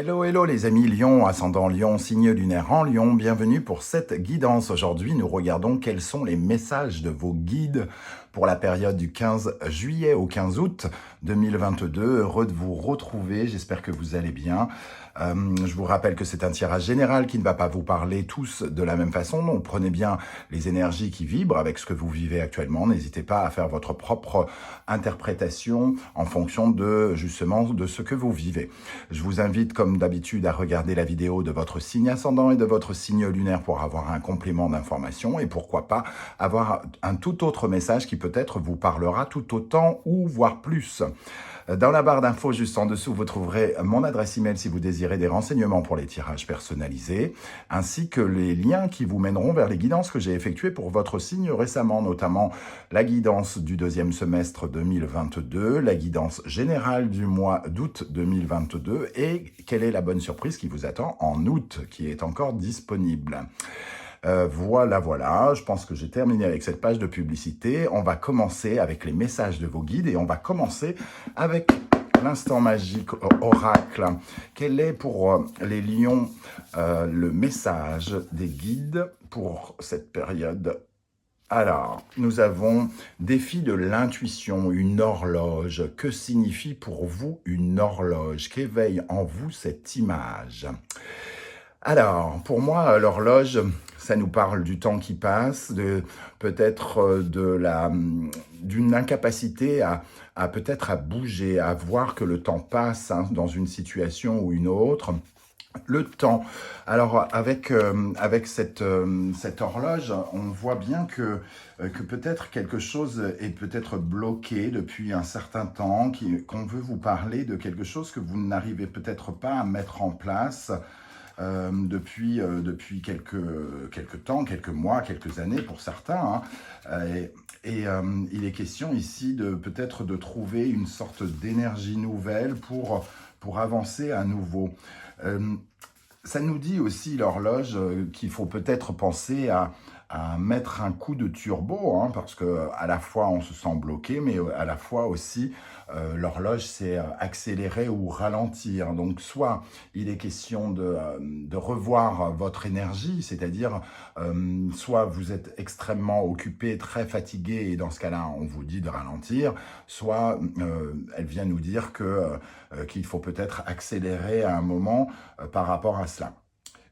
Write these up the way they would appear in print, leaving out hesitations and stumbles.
Hello, hello les amis Lion, ascendant Lion, signe lunaire en Lion, bienvenue pour cette guidance. Aujourd'hui, nous regardons quels sont les messages de vos guides pour la période du 15 juillet au 15 août 2022. Heureux de vous retrouver, j'espère que vous allez bien. Je vous rappelle que c'est un tirage général qui ne va pas vous parler tous de la même façon, donc prenez bien les énergies qui vibrent avec ce que vous vivez actuellement. N'hésitez pas à faire votre propre interprétation en fonction de justement de ce que vous vivez. Je vous invite comme d'habitude à regarder la vidéo de votre signe ascendant et de votre signe lunaire pour avoir un complément d'information et pourquoi pas avoir un tout autre message qui peut-être vous parlera tout autant ou voire plus. Dans la barre d'infos juste en dessous, vous trouverez mon adresse email si vous désirez des renseignements pour les tirages personnalisés, ainsi que les liens qui vous mèneront vers les guidances que j'ai effectuées pour votre signe récemment, notamment la guidance du deuxième semestre 2022, la guidance générale du mois d'août 2022 et quelle est la bonne surprise qui vous attend en août, qui est encore disponible. Voilà, je pense que j'ai terminé avec cette page de publicité. On va commencer avec les messages de vos guides et on va commencer avec l'instant magique oracle. Quel est pour les lions le message des guides pour cette période ? Alors, nous avons défi de l'intuition, une horloge. Que signifie pour vous une horloge? Qu'éveille en vous cette image? Alors, pour moi, l'horloge, ça nous parle du temps qui passe, peut-être d'une incapacité à peut-être à bouger, à voir que le temps passe dans une situation ou une autre. Le temps. Alors, avec cette horloge, on voit bien que peut-être quelque chose est peut-être bloqué depuis un certain temps, qu'on veut vous parler de quelque chose que vous n'arrivez peut-être pas à mettre en place depuis quelques temps, quelques mois, quelques années pour certains. Il est question ici de peut-être de trouver une sorte d'énergie nouvelle pour avancer à nouveau. Ça nous dit aussi, l'horloge, qu'il faut peut-être penser à mettre un coup de turbo, parce que à la fois on se sent bloqué, mais à la fois aussi l'horloge c'est accélérer ou ralentir. Donc soit il est question de revoir votre énergie, c'est-à-dire soit vous êtes extrêmement occupé, très fatigué, et dans ce cas-là on vous dit de ralentir, soit elle vient nous dire qu'il faut peut-être accélérer à un moment par rapport à cela.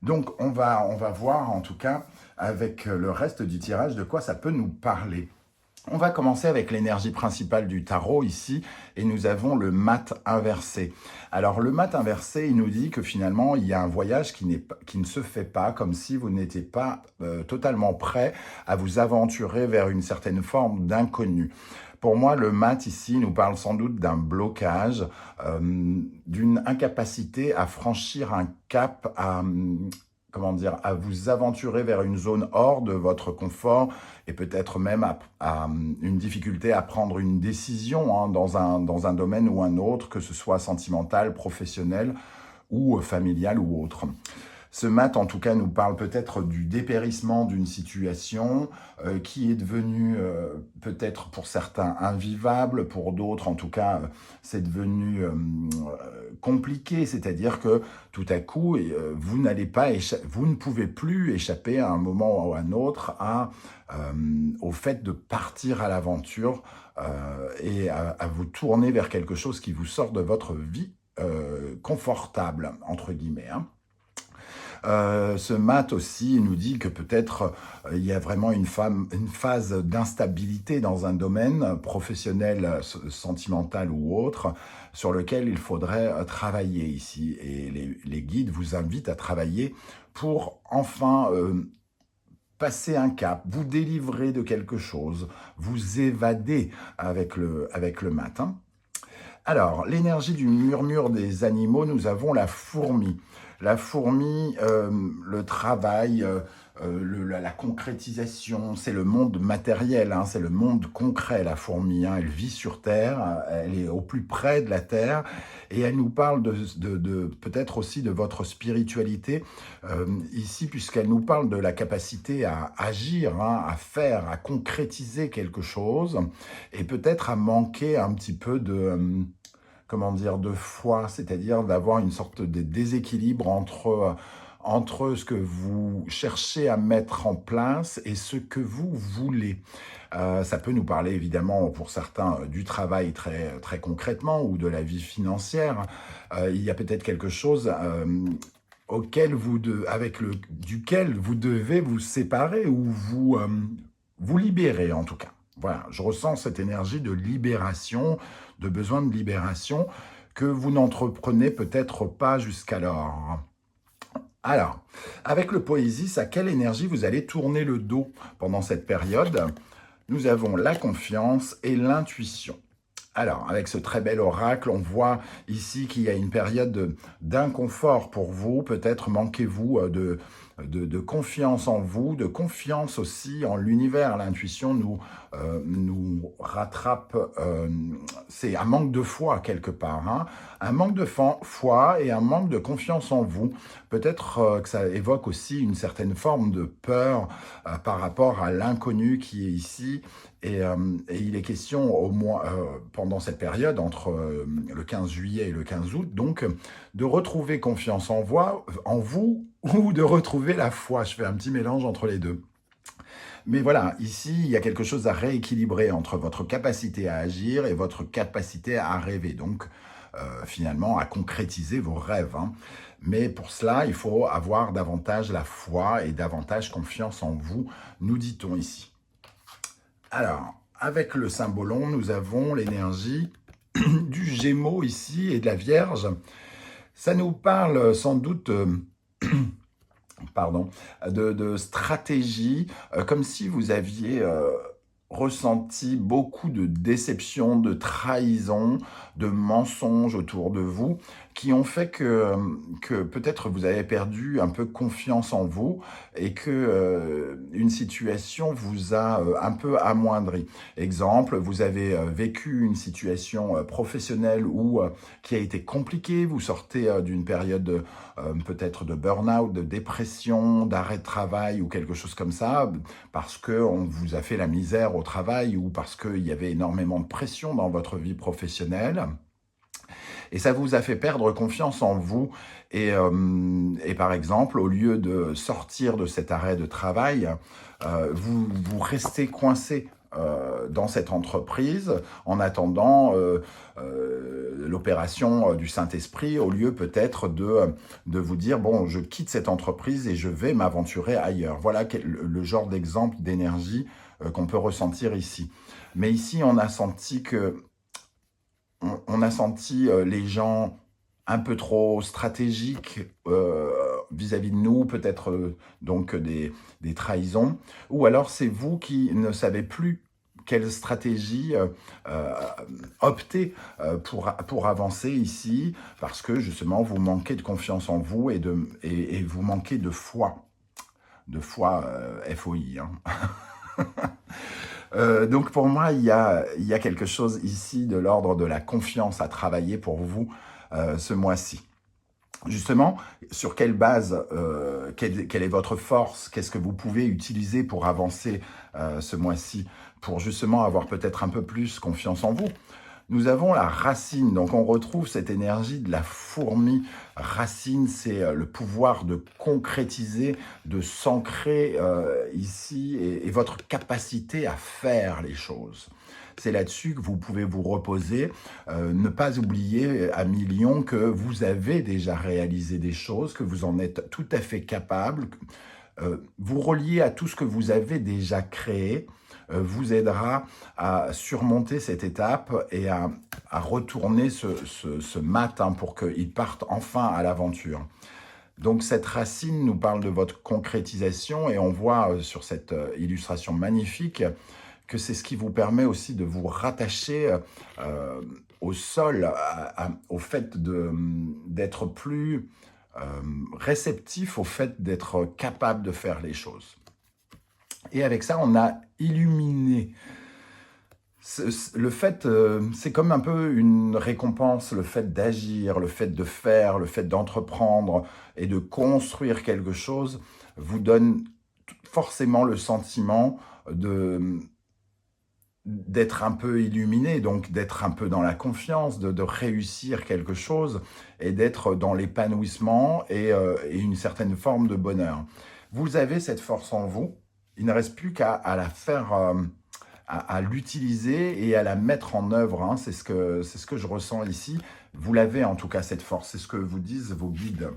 Donc, on va voir, en tout cas, avec le reste du tirage, de quoi ça peut nous parler. On va commencer avec l'énergie principale du tarot ici, et nous avons le mat inversé. Alors, le mat inversé, il nous dit que finalement, il y a un voyage qui ne se fait pas, comme si vous n'étiez pas totalement prêt à vous aventurer vers une certaine forme d'inconnu. Pour moi, le mat ici nous parle sans doute d'un blocage, d'une incapacité à franchir un cap, à vous aventurer vers une zone hors de votre confort et peut-être même à une difficulté à prendre une décision dans un domaine ou un autre, que ce soit sentimental, professionnel ou familial ou autre. Ce mat, en tout cas, nous parle peut-être du dépérissement d'une situation qui est devenue peut-être pour certains invivable, pour d'autres, en tout cas, c'est devenu compliqué. C'est-à-dire que tout à coup, vous ne pouvez plus échapper à un moment ou à un autre au fait de partir à l'aventure et à vous tourner vers quelque chose qui vous sort de votre vie confortable, entre guillemets. Ce mat aussi nous dit que peut-être il y a vraiment une phase d'instabilité dans un domaine professionnel, sentimental ou autre, sur lequel il faudrait travailler ici. Et les guides vous invitent à travailler pour enfin passer un cap, vous délivrer de quelque chose, vous évader avec le mat. Alors, l'énergie du murmure des animaux, nous avons la fourmi. La fourmi, le travail, la concrétisation, c'est le monde matériel, c'est le monde concret, la fourmi. Elle vit sur Terre, elle est au plus près de la Terre, et elle nous parle peut-être aussi de votre spiritualité ici, puisqu'elle nous parle de la capacité à agir, à faire, à concrétiser quelque chose, et peut-être à manquer un petit peu comment dire, de foi, c'est-à-dire d'avoir une sorte de déséquilibre entre ce que vous cherchez à mettre en place et ce que vous voulez. Ça peut nous parler évidemment pour certains du travail très, très concrètement ou de la vie financière. Il y a peut-être quelque chose duquel vous devez vous séparer ou vous libérer en tout cas. Voilà, je ressens cette énergie de libération, de besoin de libération que vous n'entreprenez peut-être pas jusqu'alors. Alors, avec le Poésis, à quelle énergie vous allez tourner le dos pendant cette période? Nous avons la confiance et l'intuition. Alors, avec ce très bel oracle, on voit ici qu'il y a une période d'inconfort pour vous. Peut-être manquez-vous de confiance en vous, de confiance aussi en l'univers. L'intuition nous rattrape, c'est un manque de foi quelque part. Hein. Un manque de foi et un manque de confiance en vous. Peut-être que ça évoque aussi une certaine forme de peur par rapport à l'inconnu qui est ici. Et il est question, au moins pendant cette période, entre le 15 juillet et le 15 août, donc, de retrouver confiance en vous ou de retrouver la foi. Je fais un petit mélange entre les deux. Mais voilà, ici, il y a quelque chose à rééquilibrer entre votre capacité à agir et votre capacité à rêver. Donc, finalement, à concrétiser vos rêves. Hein. Mais pour cela, il faut avoir davantage la foi et davantage confiance en vous, nous dit-on ici. Alors, avec le symbolon, nous avons l'énergie du Gémeaux ici et de la Vierge. Ça nous parle sans doute de stratégie, comme si vous aviez ressenti beaucoup de déception, de trahison, de mensonges autour de vous, qui ont fait que peut-être vous avez perdu un peu confiance en vous et que une situation vous a un peu amoindri. Exemple, vous avez vécu une situation professionnelle qui a été compliquée, vous sortez d'une période peut-être de burn-out, de dépression, d'arrêt de travail ou quelque chose comme ça, parce qu'on vous a fait la misère au travail ou parce qu'il y avait énormément de pression dans votre vie professionnelle. Et ça vous a fait perdre confiance en vous. Et par exemple, au lieu de sortir de cet arrêt de travail, vous restez coincé dans cette entreprise en attendant l'opération du Saint-Esprit, au lieu peut-être de vous dire, bon, je quitte cette entreprise et je vais m'aventurer ailleurs. Voilà le genre d'exemple d'énergie qu'on peut ressentir ici. Mais ici, on a senti les gens un peu trop stratégiques vis-à-vis de nous, peut-être donc des trahisons, ou alors c'est vous qui ne savez plus quelle stratégie opter pour avancer ici, parce que justement vous manquez de confiance en vous et vous manquez de foi. De foi, FOI. Hein. Donc pour moi, il y a quelque chose ici de l'ordre de la confiance à travailler pour vous ce mois-ci. Justement, sur quelle base, quelle est votre force, qu'est-ce que vous pouvez utiliser pour avancer ce mois-ci, pour justement avoir peut-être un peu plus confiance en vous. Nous avons la racine, donc on retrouve cette énergie de la fourmi. Racine, c'est le pouvoir de concrétiser, de s'ancrer ici et votre capacité à faire les choses. C'est là-dessus que vous pouvez vous reposer, ne pas oublier à millions que vous avez déjà réalisé des choses, que vous en êtes tout à fait capable. Vous relier à tout ce que vous avez déjà créé, vous aidera à surmonter cette étape et à retourner ce matin pour qu'il parte enfin à l'aventure. Donc cette racine nous parle de votre concrétisation et on voit sur cette illustration magnifique que c'est ce qui vous permet aussi de vous rattacher au sol, au fait d'être plus réceptif au fait d'être capable de faire les choses. Et avec ça, on a illuminé. Le fait, c'est comme un peu une récompense, le fait d'agir, le fait de faire, le fait d'entreprendre et de construire quelque chose vous donne forcément le sentiment d'être un peu illuminé, donc d'être un peu dans la confiance, de réussir quelque chose et d'être dans l'épanouissement et une certaine forme de bonheur. Vous avez cette force en vous, il ne reste plus qu'à la faire, à l'utiliser et à la mettre en œuvre, hein. C'est ce que je ressens ici. Vous l'avez en tout cas cette force, c'est ce que vous disent vos guides.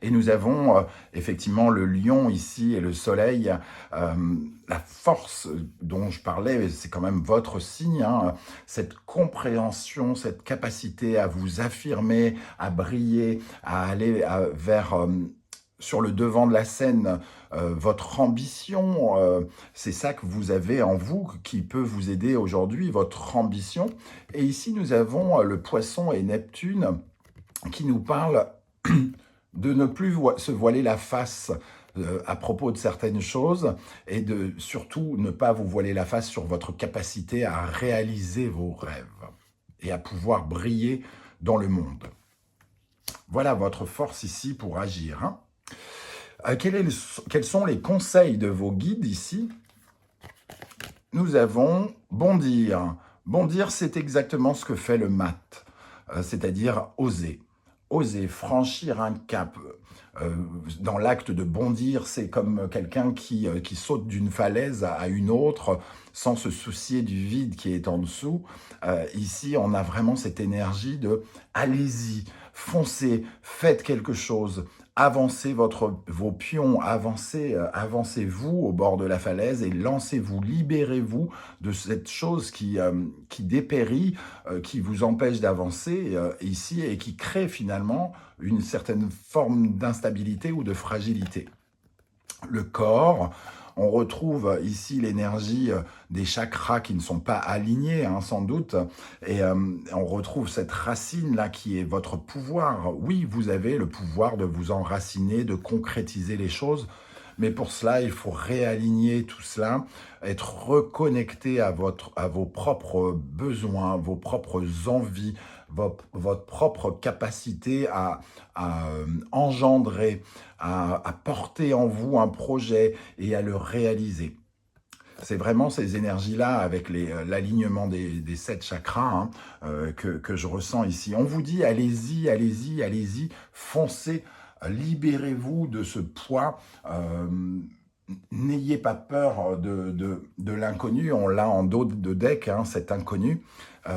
Et nous avons effectivement le lion ici et le soleil. La force dont je parlais, c'est quand même votre signe, hein, cette compréhension, cette capacité à vous affirmer, à briller, à aller vers... sur le devant de la scène, votre ambition, c'est ça que vous avez en vous qui peut vous aider aujourd'hui, votre ambition. Et ici, nous avons le poisson et Neptune qui nous parlent de ne plus se voiler la face à propos de certaines choses et de surtout ne pas vous voiler la face sur votre capacité à réaliser vos rêves et à pouvoir briller dans le monde. Voilà votre force ici pour agir, hein. Quels sont les conseils de vos guides ici? Nous avons bondir. Bondir, c'est exactement ce que fait le mat, c'est-à-dire oser. Oser franchir un cap. Dans l'acte de bondir, c'est comme quelqu'un qui saute d'une falaise à une autre sans se soucier du vide qui est en dessous. Ici, on a vraiment cette énergie de « allez-y, foncez, faites quelque chose ». Avancez vos pions, avancez-vous au bord de la falaise et lancez-vous, libérez-vous de cette chose qui dépérit, qui vous empêche d'avancer ici et qui crée finalement une certaine forme d'instabilité ou de fragilité. Le corps, on retrouve ici l'énergie des chakras qui ne sont pas alignés, hein, sans doute, et on retrouve cette racine-là qui est votre pouvoir. Oui, vous avez le pouvoir de vous enraciner, de concrétiser les choses, mais pour cela, il faut réaligner tout cela, être reconnecté à vos propres besoins, vos propres envies, votre propre capacité à engendrer, à porter en vous un projet et à le réaliser. C'est vraiment ces énergies-là, avec l'alignement des 7 chakras, hein, que je ressens ici. On vous dit, allez-y, allez-y, allez-y, foncez, libérez-vous de ce poids. N'ayez pas peur de l'inconnu, on l'a en dos de deck, hein, cet inconnu.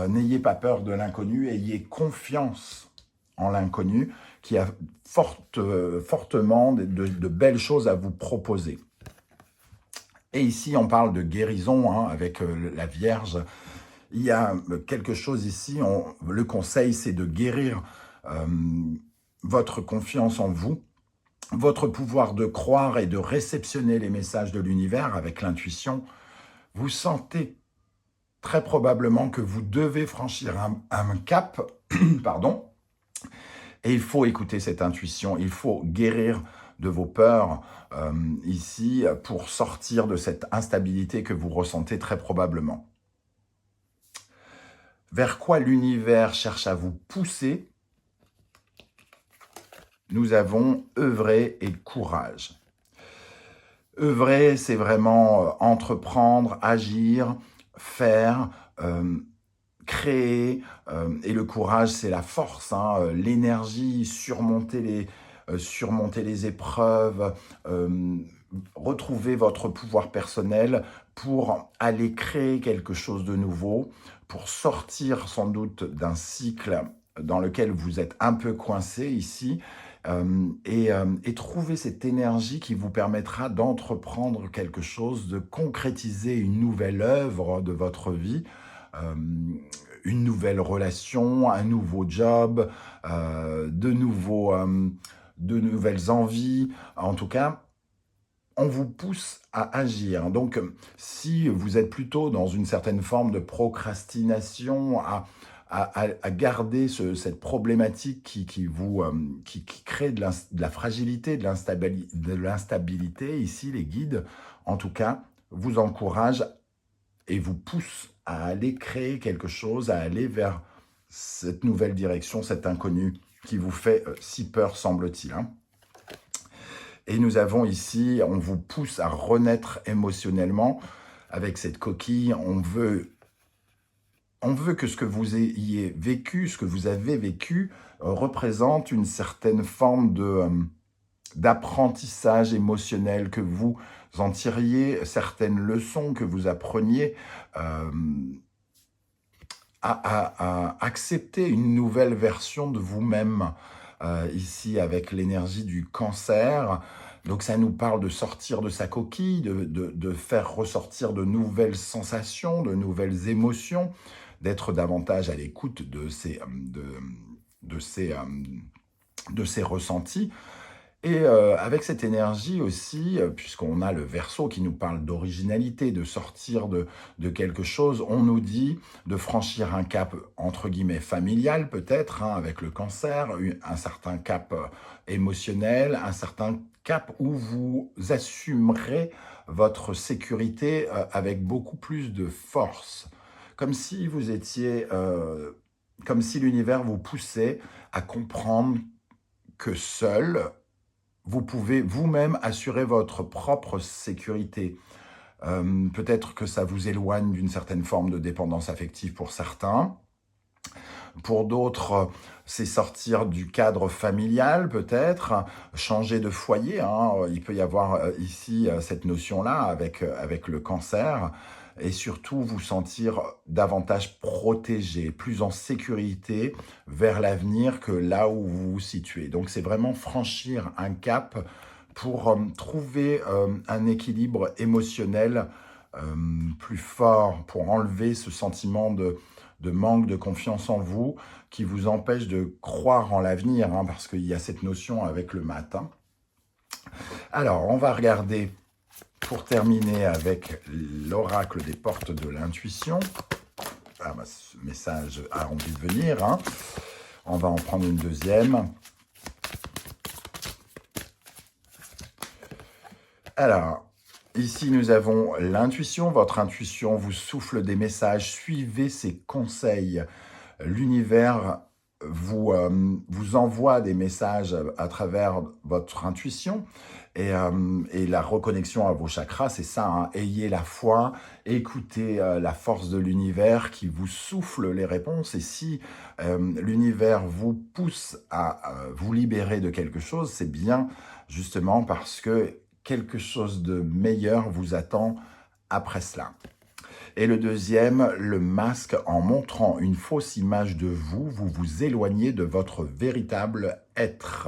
N'ayez pas peur de l'inconnu, ayez confiance en l'inconnu qui a fortement de belles choses à vous proposer. Et ici, on parle de guérison, hein, avec la Vierge. Il y a quelque chose ici, le conseil, c'est de guérir votre confiance en vous, votre pouvoir de croire et de réceptionner les messages de l'univers avec l'intuition. Vous sentez très probablement que vous devez franchir un cap, pardon, et il faut écouter cette intuition, il faut guérir de vos peurs ici pour sortir de cette instabilité que vous ressentez très probablement. Vers quoi l'univers cherche à vous pousser? Nous avons œuvrer et courage. Œuvrer, c'est vraiment entreprendre, agir, faire, créer, et le courage, c'est la force, hein, l'énergie, surmonter les épreuves, retrouver votre pouvoir personnel pour aller créer quelque chose de nouveau, pour sortir sans doute d'un cycle dans lequel vous êtes un peu coincé ici, et trouver cette énergie qui vous permettra d'entreprendre quelque chose, de concrétiser une nouvelle œuvre de votre vie, une nouvelle relation, un nouveau job, de nouvelles envies. En tout cas, on vous pousse à agir. Donc, si vous êtes plutôt dans une certaine forme de procrastination, à garder cette problématique qui crée de la fragilité, de l'instabilité, ici, les guides, en tout cas, vous encouragent et vous poussent à aller créer quelque chose, à aller vers cette nouvelle direction, cet inconnu qui vous fait si peur, semble-t-il, hein. Et nous avons ici, on vous pousse à renaître émotionnellement. avec cette coquille, on veut que ce que vous ayez vécu, ce que vous avez vécu, représente une certaine forme d'apprentissage émotionnel, que vous en tiriez certaines leçons, que vous appreniez euh, à accepter une nouvelle version de vous-même, ici avec l'énergie du cancer. Donc ça nous parle de sortir de sa coquille, de faire ressortir de nouvelles sensations, de nouvelles émotions, d'être davantage à l'écoute de ces ressentis. Et avec cette énergie aussi, puisqu'on a le Verseau qui nous parle d'originalité, de sortir de quelque chose, on nous dit de franchir un cap, entre guillemets, familial peut-être, hein, avec le cancer, un certain cap émotionnel, un certain cap où vous assumerez votre sécurité avec beaucoup plus de force. Comme si vous étiez, comme si l'univers vous poussait à comprendre que seul, vous pouvez vous-même assurer votre propre sécurité. Peut-être que ça vous éloigne d'une certaine forme de dépendance affective pour certains. Pour d'autres, c'est sortir du cadre familial peut-être, changer de foyer, hein. Il peut y avoir ici cette notion-là avec le cancer, et surtout vous sentir davantage protégé, plus en sécurité vers l'avenir que là où vous vous situez. Donc c'est vraiment franchir un cap pour trouver un équilibre émotionnel plus fort, pour enlever ce sentiment de manque de confiance en vous qui vous empêche de croire en l'avenir, hein, parce qu'il y a cette notion avec le matin. Alors, on va regarder, pour terminer, avec l'oracle des portes de l'intuition. Ah, bah, ce message a envie de venir, hein. On va en prendre une deuxième. Alors, ici, nous avons l'intuition. Votre intuition vous souffle des messages. Suivez ses conseils. L'univers vous envoie des messages à travers votre intuition. Et la reconnexion à vos chakras, c'est ça, hein. Ayez la foi, écoutez la force de l'univers qui vous souffle les réponses. Et si l'univers vous pousse à vous libérer de quelque chose, c'est bien justement parce que quelque chose de meilleur vous attend après cela. Et le deuxième, le masque. En montrant une fausse image de vous, vous vous éloignez de votre véritable être.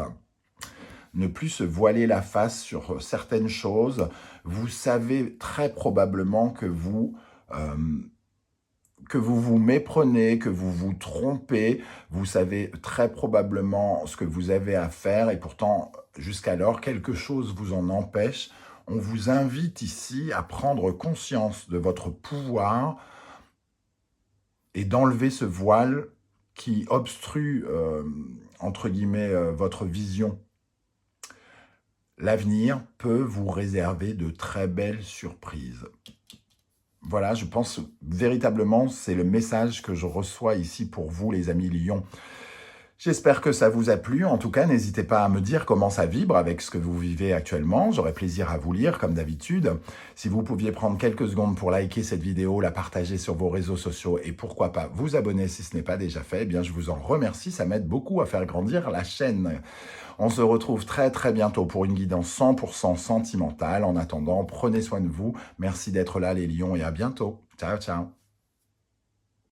Ne plus se voiler la face sur certaines choses. Vous savez très probablement que vous vous méprenez, que vous vous trompez. Vous savez très probablement ce que vous avez à faire et pourtant, jusqu'alors, quelque chose vous en empêche. On vous invite ici à prendre conscience de votre pouvoir et d'enlever ce voile qui obstrue, entre guillemets, votre vision. L'avenir peut vous réserver de très belles surprises. Voilà, je pense véritablement, c'est le message que je reçois ici pour vous, les amis Lions. J'espère que ça vous a plu. En tout cas, n'hésitez pas à me dire comment ça vibre avec ce que vous vivez actuellement. J'aurai plaisir à vous lire, comme d'habitude. Si vous pouviez prendre quelques secondes pour liker cette vidéo, la partager sur vos réseaux sociaux et pourquoi pas vous abonner si ce n'est pas déjà fait, eh bien, je vous en remercie. Ça m'aide beaucoup à faire grandir la chaîne. On se retrouve très très bientôt pour une guidance 100% sentimentale. En attendant, prenez soin de vous. Merci d'être là les lions et à bientôt. Ciao, ciao.